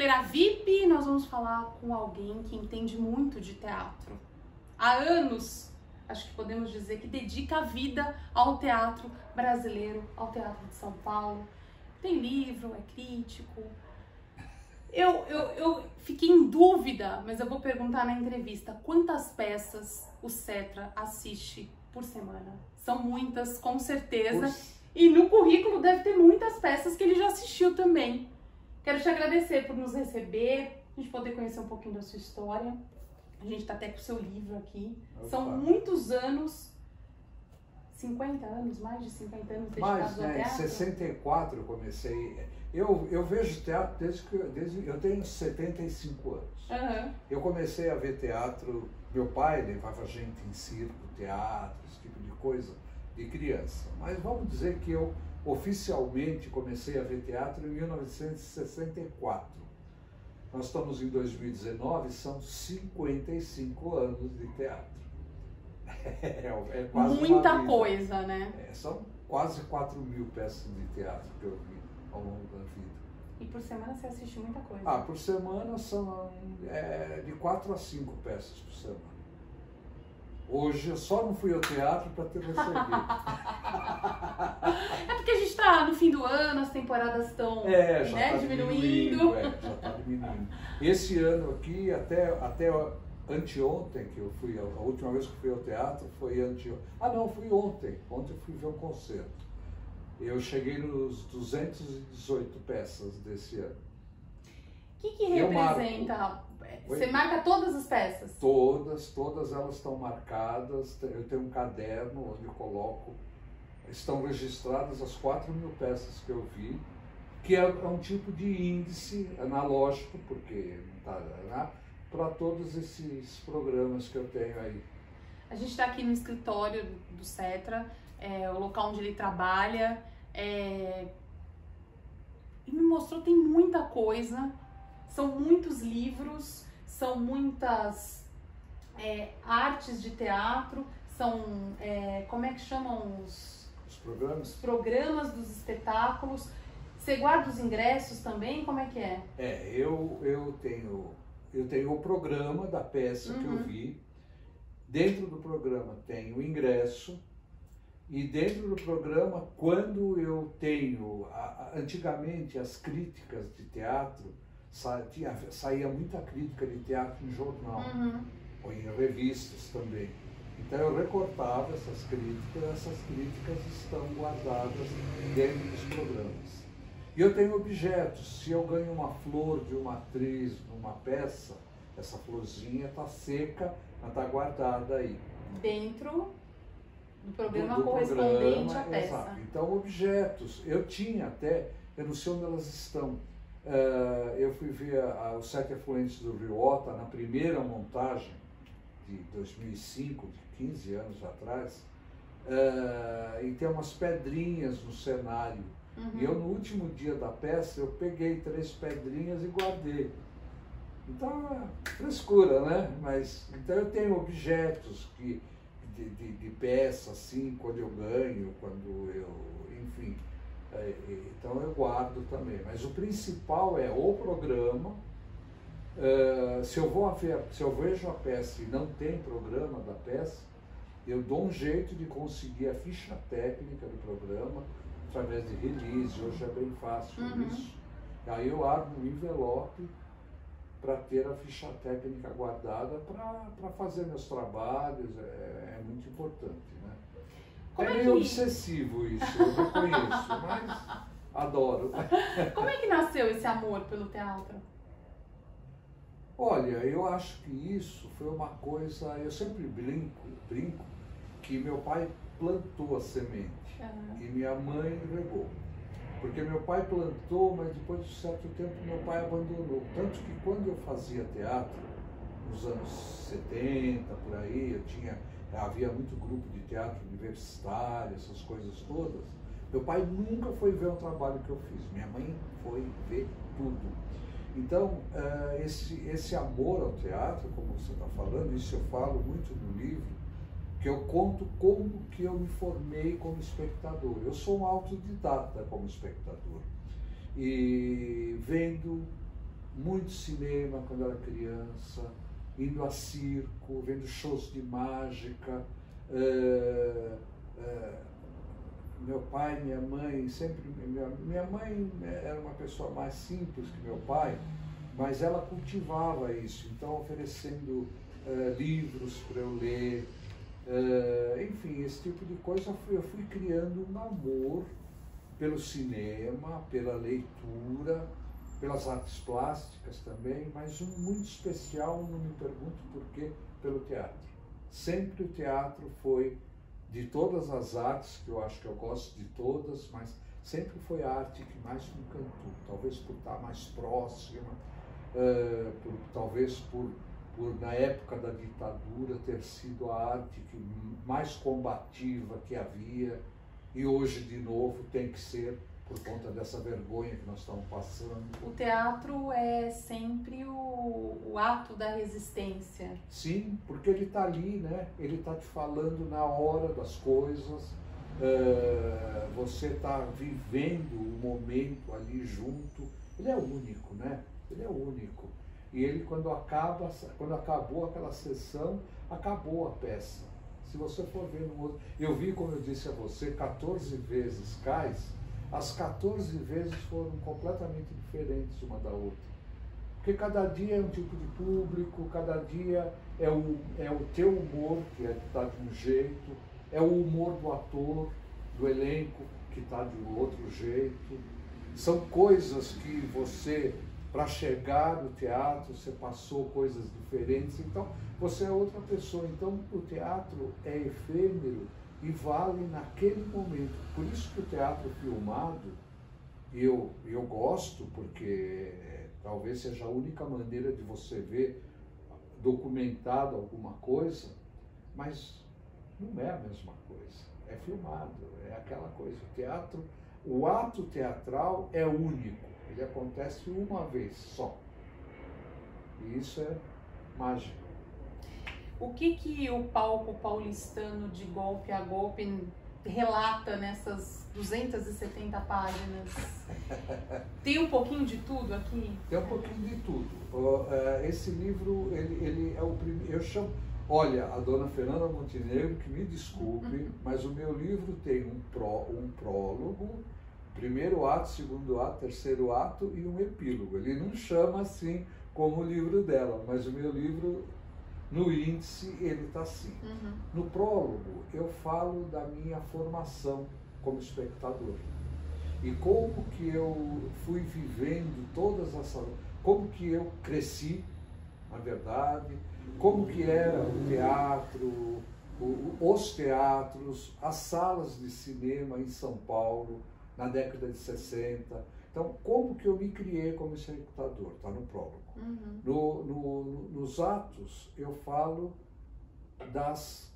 Fileira VIP, nós vamos falar com alguém que entende muito de teatro. Há anos, acho que podemos dizer que dedica a vida ao teatro brasileiro, ao teatro de São Paulo. Tem livro, é crítico. Eu fiquei em dúvida, mas eu vou perguntar na entrevista, quantas peças o Cetra assiste por semana? São muitas, com certeza. E no currículo deve ter muitas peças que ele já assistiu também. Quero te agradecer por nos receber, a gente poder conhecer um pouquinho da sua história. A gente está até com o seu livro aqui. Opa. São muitos anos, 50 anos, mais de 50 anos dedicados ao teatro. Em 64 eu comecei. Eu vejo teatro desde eu tenho 75 anos. Uhum. Eu comecei a ver teatro, meu pai levava gente em circo, teatro, esse tipo de coisa, de criança. Mas vamos dizer que eu oficialmente comecei a ver teatro em 1964. Nós estamos em 2019, são 55 anos de teatro. É quase muita coisa, né? São quase 4.000 peças de teatro que eu vi ao longo da vida. E por semana você assiste muita coisa? Por semana são de 4 a 5 peças por semana. Hoje eu só não fui ao teatro para te receber. É porque a gente está no fim do ano, as temporadas estão diminuindo. Já está diminuindo. Esse ano aqui, até anteontem, que eu fui, a última vez que fui ao teatro foi anteontem. Não, fui ontem. Ontem eu fui ver um concerto. Eu cheguei nos 218 peças desse ano. O que representa? Você marca todas as peças? Todas elas estão marcadas. Eu tenho um caderno onde eu coloco, estão registradas as 4.000 peças que eu vi, que é um tipo de índice analógico, porque para todos esses programas que eu tenho aí. A gente está aqui no escritório do Cetra, o local onde ele trabalha, e me mostrou, tem muita coisa, são muitos livros, são muitas artes de teatro, são, como é que chamam os programas? Os programas dos espetáculos. Você guarda os ingressos também? Como é que é? Eu tenho o programa da peça que eu vi. Dentro do programa tem o ingresso. E dentro do programa, quando eu tenho... Antigamente, as críticas de teatro, saía muita crítica de teatro em jornal, ou em revistas também. Então eu recortava essas críticas estão guardadas dentro dos programas. E eu tenho objetos. Se eu ganho uma flor de uma atriz numa peça, essa florzinha está seca, mas está guardada aí. Dentro do programa correspondente à peça. Exato. Então, objetos. Eu tinha até, eu não sei onde elas estão. Eu fui ver os Sete Afluentes do Rio Ota na primeira montagem de 2005, de 15 anos atrás, e tem umas pedrinhas no cenário. E eu, no último dia da peça, eu peguei 3 pedrinhas e guardei. Então, frescura, né? Então eu tenho objetos de peça, assim, quando eu ganho, enfim. Então eu guardo também. Mas o principal é o programa. Se eu vejo a peça e não tem programa da peça, eu dou um jeito de conseguir a ficha técnica do programa através de release. Hoje é bem fácil isso. Aí eu abro um envelope para ter a ficha técnica guardada para fazer meus trabalhos. É muito importante, né? É meio obsessivo isso, eu reconheço, mas adoro. Como é que nasceu esse amor pelo teatro? Olha, eu acho que isso foi uma coisa, eu sempre brinco que meu pai plantou a semente e minha mãe regou. Porque meu pai plantou, mas depois de um certo tempo meu pai abandonou. Tanto que quando eu fazia teatro, nos anos 70, por aí, havia muito grupo de teatro universitário, essas coisas todas. Meu pai nunca foi ver um trabalho que eu fiz, minha mãe foi ver tudo. Então, esse amor ao teatro, como você está falando, isso eu falo muito no livro, que eu conto como que eu me formei como espectador. Eu sou um autodidata como espectador. E vendo muito cinema quando era criança, indo a circo, vendo shows de mágica. Meu pai, minha mãe, sempre... Minha mãe era uma pessoa mais simples que meu pai, mas ela cultivava isso, então oferecendo livros para eu ler, enfim, esse tipo de coisa. Eu fui criando um amor pelo cinema, pela leitura, pelas artes plásticas também, mas um muito especial, não me pergunto por quê, pelo teatro. Sempre o teatro foi, de todas as artes, que eu acho que eu gosto de todas, mas sempre foi a arte que mais me encantou, talvez por estar mais próxima, talvez por na época da ditadura ter sido a arte mais combativa que havia, e hoje de novo tem que ser, por conta dessa vergonha que nós estamos passando. O teatro é sempre o ato da resistência. Sim, porque ele está ali, né? Ele está te falando na hora das coisas, você está vivendo o momento ali junto. Ele é único, né? Ele é único. E ele, quando acabou aquela sessão, acabou a peça. Se você for ver no outro... Eu vi, como eu disse a você, 14 vezes Cais. As 14 vezes foram completamente diferentes uma da outra. Porque cada dia é um tipo de público, cada dia é o teu humor, que está de um jeito, é o humor do ator, do elenco, que está de um outro jeito. São coisas que você, para chegar no teatro, você passou coisas diferentes, então você é outra pessoa. Então o teatro é efêmero e vale naquele momento. Por isso que o teatro filmado, eu gosto, porque talvez seja a única maneira de você ver documentado alguma coisa, mas não é a mesma coisa. É filmado, é aquela coisa. O teatro, o ato teatral é único, ele acontece uma vez só. E isso é mágico. O que o palco paulistano de Golpe a Golpe relata nessas 270 páginas? Tem um pouquinho de tudo aqui? Tem um pouquinho de tudo. Esse livro, ele é o primeiro... Eu chamo... Olha, a dona Fernanda Montenegro, que me desculpe, mas o meu livro tem um prólogo, primeiro ato, segundo ato, terceiro ato e um epílogo. Ele não chama assim como o livro dela, mas o meu livro... No índice, ele está assim. No prólogo, eu falo da minha formação como espectador. E como que eu fui vivendo todas essas... Como que eu cresci, na verdade, como que era o teatro, os teatros, as salas de cinema em São Paulo, na década de 60. Então, como que eu me criei como espectador? Está no prólogo. Nos atos, eu falo das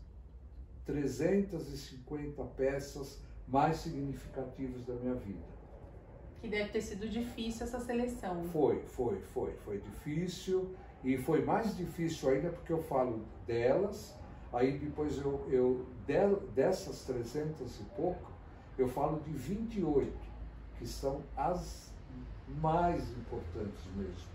350 peças mais significativas da minha vida. Que deve ter sido difícil essa seleção. Foi difícil, e foi mais difícil ainda porque eu falo delas, aí depois dessas 300 e pouco, eu falo de 28, que são as mais importantes mesmo.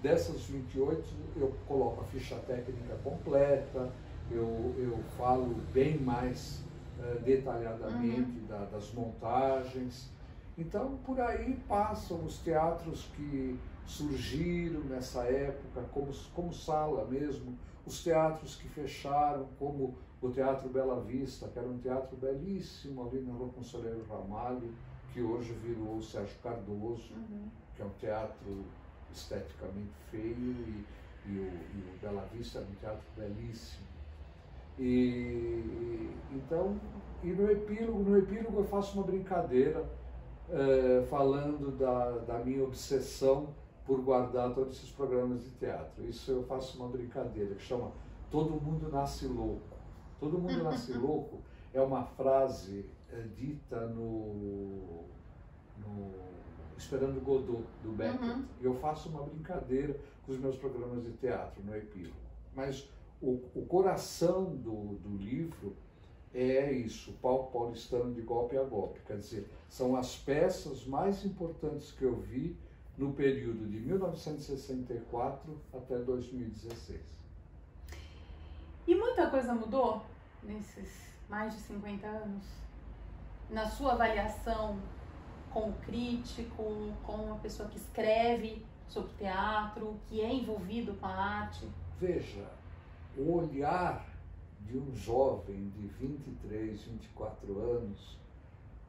Dessas 28, eu coloco a ficha técnica completa, eu falo bem mais detalhadamente das montagens. Então, por aí passam os teatros que surgiram nessa época, como sala mesmo, os teatros que fecharam, como o Teatro Bela Vista, que era um teatro belíssimo ali na Rua Conselheiro Ramalho, que hoje virou o Sérgio Cardoso, que é um teatro esteticamente feio, e o Bela Vista é um teatro belíssimo. Então, no epílogo eu faço uma brincadeira, falando da minha obsessão por guardar todos esses programas de teatro. Isso eu faço uma brincadeira que chama Todo Mundo Nasce Louco. Todo Mundo Nasce Louco é uma frase dita no Esperando Godot, do Beckett. Eu faço uma brincadeira com os meus programas de teatro no epílogo. Mas o coração do livro é isso, o palco paulistano de Golpe a Golpe. Quer dizer, são as peças mais importantes que eu vi no período de 1964 até 2016. E muita coisa mudou nesses mais de 50 anos? Na sua avaliação como crítico, como uma pessoa que escreve sobre teatro, que é envolvido com a arte? Veja, o olhar de um jovem de 23, 24 anos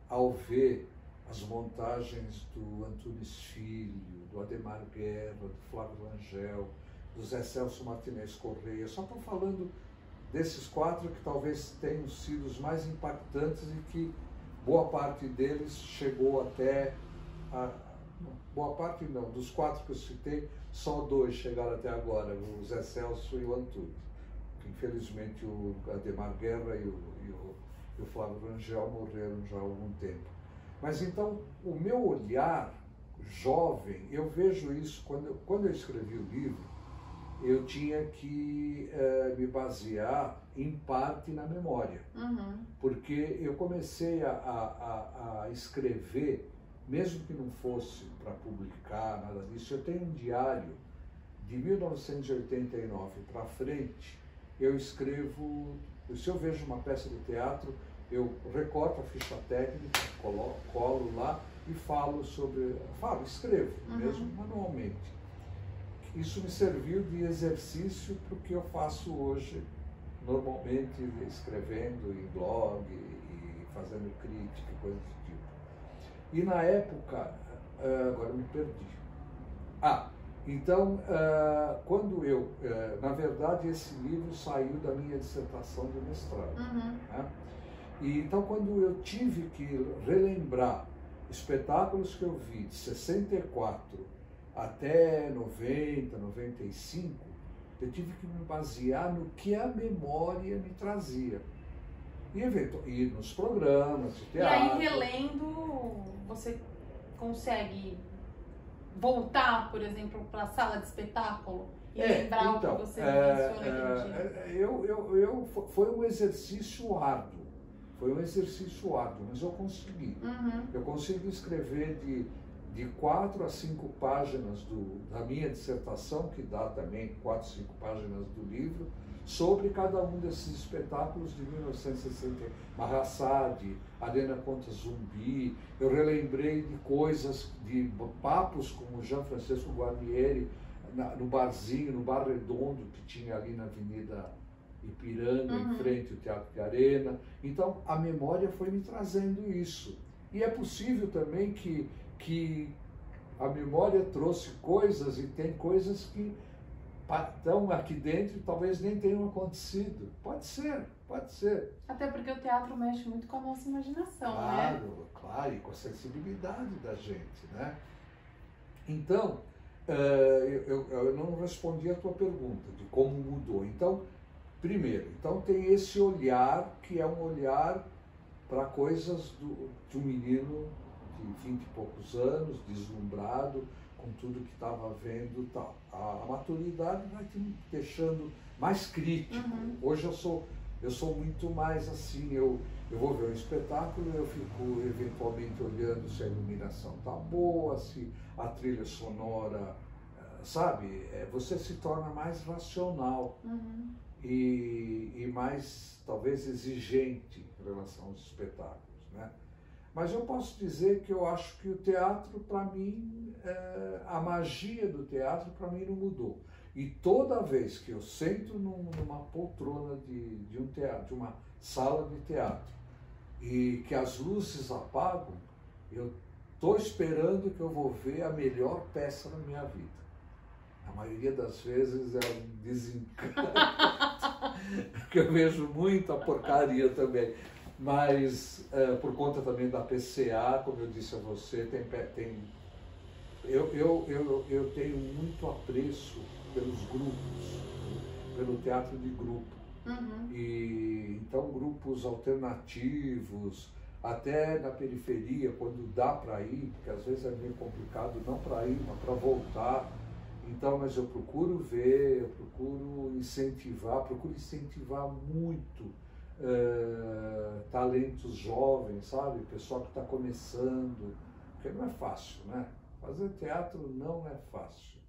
ao ver as montagens do Antunes Filho, do Adhemar Guerra, do Flávio Rangel, do Zé Celso Martinez Correia, só estou falando desses 4 que talvez tenham sido os mais impactantes e que boa parte deles chegou até boa parte não, dos 4 que eu citei, só 2 chegaram até agora, o Zé Celso e o Antunes. Infelizmente o Adhemar Guerra e o Flávio Rangel morreram já há algum tempo. Mas então, o meu olhar jovem, eu vejo isso, quando eu escrevi o livro, eu tinha que me basear em parte na memória. Porque eu comecei a escrever, mesmo que não fosse para publicar, nada disso. Eu tenho um diário de 1989 para frente, eu escrevo, se eu vejo uma peça de teatro, eu recorto a ficha técnica, colo lá e escrevo, mesmo manualmente. Isso me serviu de exercício para o que eu faço hoje, normalmente escrevendo em blog e fazendo crítica, coisas do tipo. E na época, agora me perdi. Então, quando na verdade, esse livro saiu da minha dissertação de mestrado. Né? E então, quando eu tive que relembrar espetáculos que eu vi de 64 até 90, 95, eu tive que me basear no que a memória me trazia. E nos programas de teatro. E aí, relendo, você consegue voltar, por exemplo, para a sala de espetáculo e lembrar o que você menciona aquele dia? Foi um exercício árduo. Mas eu consegui. Eu consegui escrever de 4 a 5 páginas da minha dissertação, que dá também 4, 5 páginas do livro, sobre cada um desses espetáculos de 1960. Mahassad, Arena Conta Zumbi. Eu relembrei de coisas, de papos com o Jean Francisco Guarnieri, no barzinho, no Bar Redondo, que tinha ali na Avenida Ipiranga, em frente ao Teatro de Arena. Então, a memória foi me trazendo isso. E é possível também que a memória trouxe coisas, e tem coisas que estão aqui dentro e talvez nem tenham acontecido. Pode ser. Até porque o teatro mexe muito com a nossa imaginação, né? Claro, e com a sensibilidade da gente, né? Então, eu não respondi a tua pergunta de como mudou. Então, primeiro, tem esse olhar que é um olhar para coisas de um menino de 20 e poucos anos, deslumbrado com tudo que estava vendo e tal. A maturidade vai te deixando mais crítico. Hoje eu sou muito mais assim, eu vou ver um espetáculo, eu fico eventualmente olhando se a iluminação está boa, se a trilha sonora, sabe? Você se torna mais racional. E mais, talvez, exigente em relação aos espetáculos, né? Mas eu posso dizer que eu acho que o teatro, para mim, a magia do teatro, para mim, não mudou. E toda vez que eu sento numa poltrona de um teatro, de uma sala de teatro, e que as luzes apagam, eu estou esperando que eu vou ver a melhor peça da minha vida. A maioria das vezes é um desencanto, porque eu vejo muita porcaria também. Mas, por conta também da PCA, como eu disse a você, eu tenho muito apreço pelos grupos, pelo teatro de grupo. E, então, grupos alternativos, até na periferia, quando dá para ir, porque às vezes é meio complicado não para ir, mas para voltar. Então, mas eu procuro ver, eu procuro incentivar muito talentos jovens, sabe? Pessoal que está começando, porque não é fácil, né? Fazer teatro não é fácil.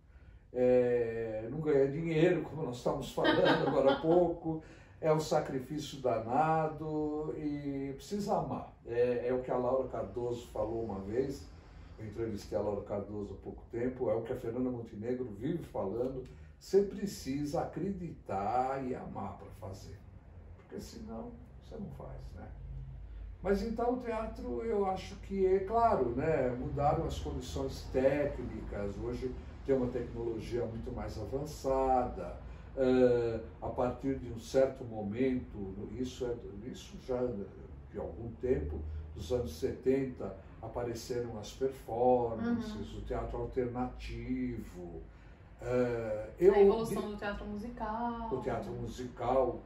Não ganha dinheiro, como nós estamos falando agora há pouco, é um sacrifício danado e precisa amar. É o que a Laura Cardoso falou uma vez, eu entrevistei a Laura Cardoso há pouco tempo, é o que a Fernanda Montenegro vive falando, você precisa acreditar e amar para fazer, porque senão você não faz, né? Mas então o teatro, eu acho que é claro, né? Mudaram as condições técnicas, hoje tem uma tecnologia muito mais avançada, a partir de um certo momento, isso já de algum tempo, dos anos 70, apareceram as performances, o teatro alternativo. A evolução do teatro musical. O teatro musical.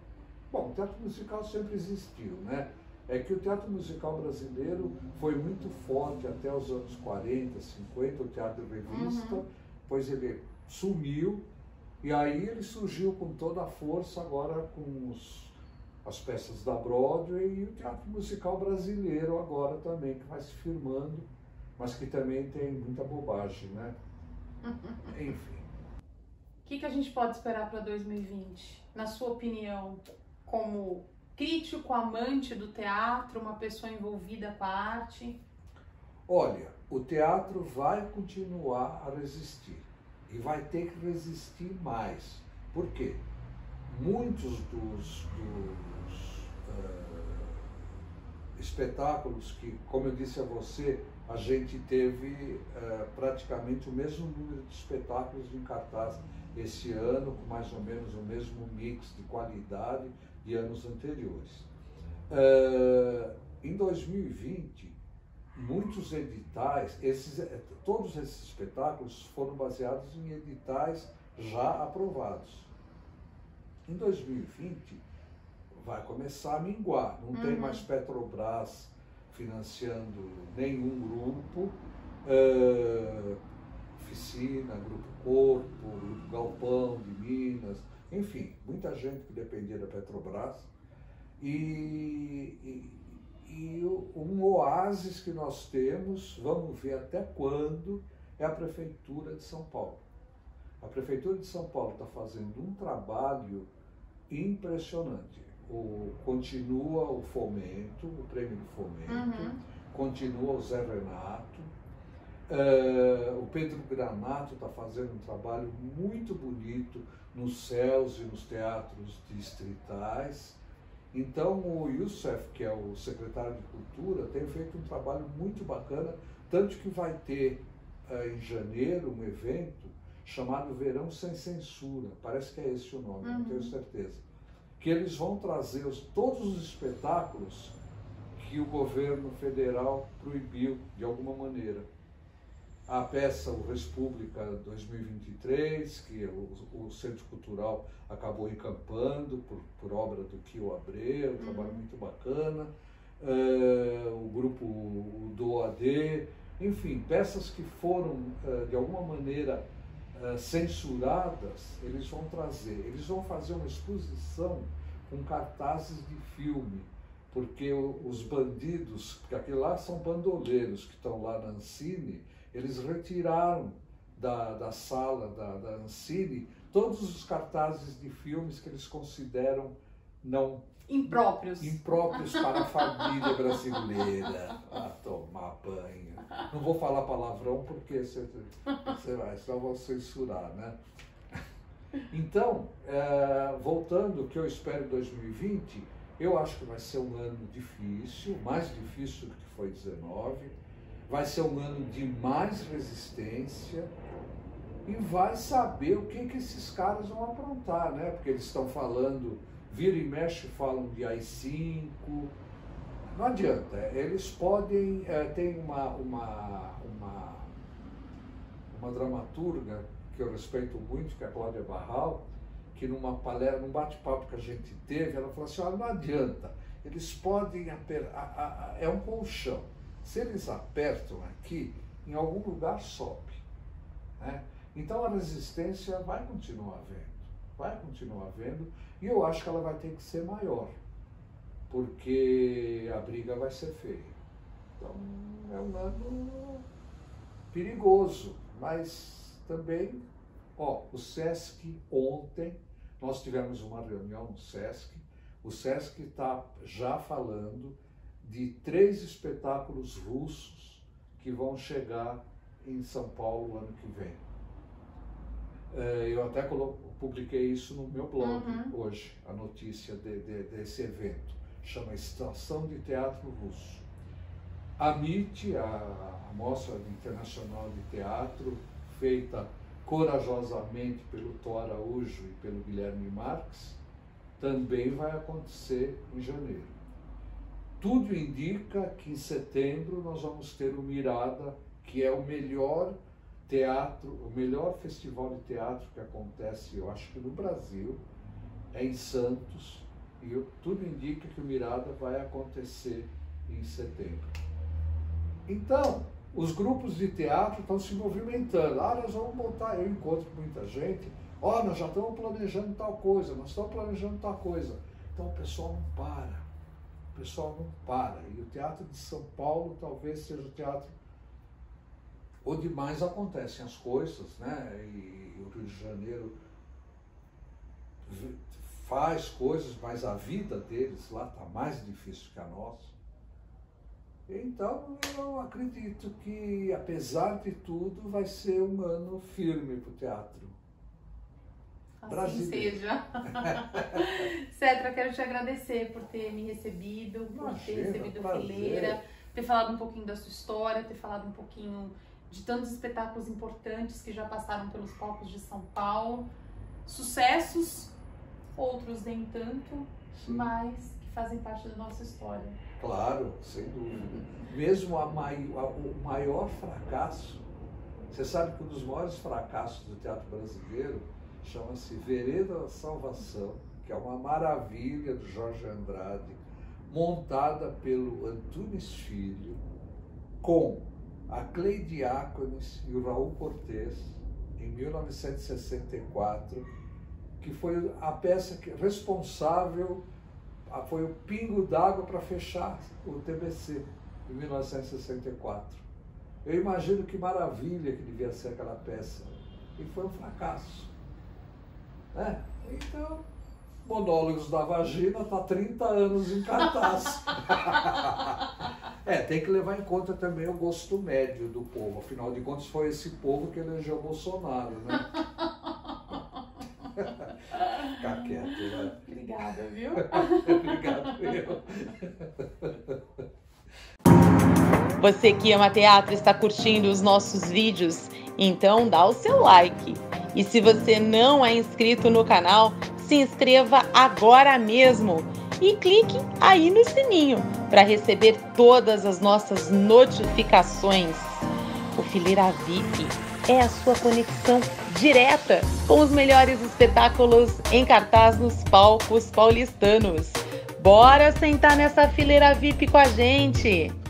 Bom, o teatro musical sempre existiu, né? É que o teatro musical brasileiro foi muito forte até os anos 40, 50, o teatro de revista, depois ele sumiu, e aí ele surgiu com toda a força agora com as peças da Broadway e o teatro musical brasileiro agora também, que vai se firmando, mas que também tem muita bobagem, né? Enfim. O que a gente pode esperar para 2020? Na sua opinião, como crítico, amante do teatro, uma pessoa envolvida com a arte? Olha, o teatro vai continuar a resistir e vai ter que resistir mais. Por quê? Muitos dos espetáculos que, como eu disse a você, a gente teve praticamente o mesmo número de espetáculos em cartaz esse ano, com mais ou menos o mesmo mix de qualidade de anos anteriores. Em 2020, muitos editais, todos esses espetáculos foram baseados em editais já aprovados. Em 2020, vai começar a minguar, não tem mais Petrobras financiando nenhum grupo, Oficina, Grupo Corpo, Grupo Galpão de Minas, enfim, muita gente que dependia da Petrobras, e um oásis que nós temos, vamos ver até quando, é a Prefeitura de São Paulo. A Prefeitura de São Paulo está fazendo um trabalho impressionante. Continua o Fomento, o Prêmio do Fomento, continua o Zé Renato, o Pedro Granato está fazendo um trabalho muito bonito nos céus e nos teatros distritais. Então o Youssef, que é o secretário de Cultura, tem feito um trabalho muito bacana, tanto que vai ter em janeiro um evento chamado Verão Sem Censura, parece que é esse o nome, não tenho certeza, que eles vão trazer todos os espetáculos que o governo federal proibiu de alguma maneira. A peça O República 2023, que o Centro Cultural acabou encampando por obra do Kio Abreu, um trabalho muito bacana, o grupo do OAD, enfim, peças que foram de alguma maneira censuradas, eles vão trazer, eles vão fazer uma exposição com cartazes de filme, porque os bandidos, porque aquilo lá são bandoleiros que estão lá na Ancine, eles retiraram da sala da Ancine todos os cartazes de filmes que eles consideram não impróprios para a família brasileira. A tomar banho. Não vou falar palavrão porque você vai, senão vou censurar, né? Então, voltando, o que eu espero em 2020, eu acho que vai ser um ano difícil, mais difícil do que foi 19, vai ser um ano de mais resistência e vai saber o que esses caras vão aprontar, né? Porque eles estão falando, vira e mexe falam de AI-5, não adianta, eles podem, tem uma dramaturga que eu respeito muito, que é a Cláudia Barral, que numa palestra, num bate-papo que a gente teve, ela falou assim, olha, não adianta, eles podem apertar, é um colchão, se eles apertam aqui, em algum lugar sobe, né? Então a resistência vai continuar havendo, e eu acho que ela vai ter que ser maior, porque a briga vai ser feia. Então é um ano perigoso, mas também, o Sesc ontem, nós tivemos uma reunião no Sesc, o Sesc está já falando de 3 espetáculos russos que vão chegar em São Paulo ano que vem. Eu até publiquei isso no meu blog hoje, a notícia desse evento. Chama Estação de Teatro Russo. A MIT, a Mostra Internacional de Teatro, feita corajosamente pelo Thor Araújo e pelo Guilherme Marques, também vai acontecer em janeiro. Tudo indica que em setembro nós vamos ter o Mirada, que é o melhor teatro, o melhor festival de teatro que acontece, eu acho que no Brasil, é em Santos, e tudo indica que o Mirada vai acontecer em setembro. Então, os grupos de teatro estão se movimentando. Nós vamos montar, eu encontro com muita gente, nós já estamos planejando tal coisa, nós estamos planejando tal coisa. Então o pessoal não para, E o Teatro de São Paulo talvez seja o teatro onde mais acontecem as coisas, né? E o Rio de Janeiro faz coisas, mas a vida deles lá está mais difícil que a nossa. Então, eu acredito que, apesar de tudo, vai ser um ano firme para o teatro brasileiro. Assim seja. Cetra, quero te agradecer por ter me recebido, por ter recebido o Fileira, ter falado um pouquinho da sua história, ter falado um pouquinho de tantos espetáculos importantes que já passaram pelos palcos de São Paulo. Sucessos, outros nem tanto, mas que fazem parte da nossa história. Claro, sem dúvida. Mesmo o maior fracasso, você sabe que um dos maiores fracassos do teatro brasileiro chama-se Vereda da Salvação, que é uma maravilha do Jorge Andrade, montada pelo Antunes Filho, com a Cleide Diáconis e o Raul Cortez, em 1964, que foi a peça responsável, foi o pingo d'água para fechar o TBC, em 1964. Eu imagino que maravilha que devia ser aquela peça. E foi um fracasso. Né? Então, Monólogos da Vagina está 30 anos em cartaz. Tem que levar em conta também o gosto médio do povo. Afinal de contas, foi esse povo que elegeu Bolsonaro, né? Ficar quieto, né? Obrigada, viu? Obrigado, eu. Você que ama teatro está curtindo os nossos vídeos? Então dá o seu like. E se você não é inscrito no canal, se inscreva agora mesmo e clique aí no sininho para receber todas as nossas notificações. O Fileira VIP é a sua conexão direta com os melhores espetáculos em cartaz nos palcos paulistanos. Bora sentar nessa fileira VIP com a gente!